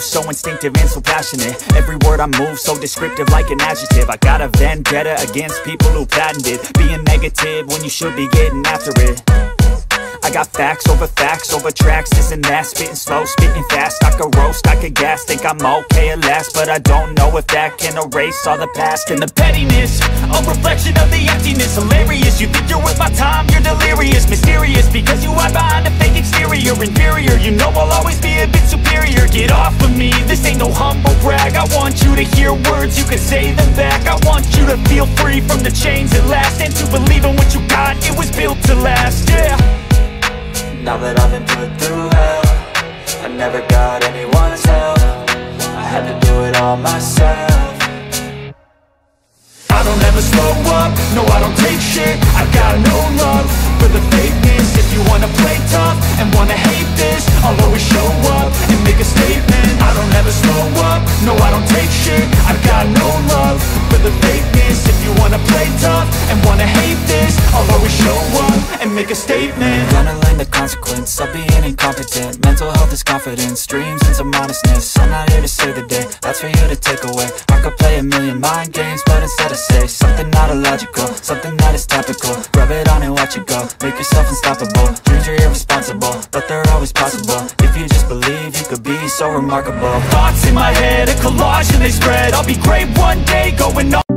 So instinctive and so passionate. Every word I move so descriptive like an adjective. I got a vendetta against people who patented being negative when you should be getting after it. I got facts over tracks, this and that. Spitting slow, spitting fast. I could roast, I could gas. Think I'm okay at last, but I don't know if that can erase all the past. And the pettiness, a reflection of the emptiness. Hilarious, you think you're worth my time, you're delirious. Mysterious, because you hide behind a fake exterior. Inferior, you know I'll always be a bit superior. Get off of me, this ain't no humble brag. I want you to hear words, you can say them back. I want you to feel free from the chains at last, and to believe in what you got, it was built to last, yeah. Now that I've been put through hell, I never got anyone's help. I had to do it all myself. I don't ever slow up, no I don't take shit. I got no love for the fakeness. If you wanna play tough and wanna hate this, I'll always show up and make a statement. I don't ever never slow up, no I don't take shit. I've got no love for the fakeness. If you wanna play tough and wanna hate this, I'll always show up and make a statement. Gonna learn the consequence of being incompetent. Mental health is confidence, dreams and some honestness. I'm not here to save the day, that's for you to take away. I could play a million mind games, but instead I say something not illogical, something that is topical. Rub it on and watch it go, make yourself unstoppable. Dreams are irresponsible, but they're always possible. If you just believe, you could be so remarkable. Thoughts in my head, a collage and they spread. I'll be great one day, going on.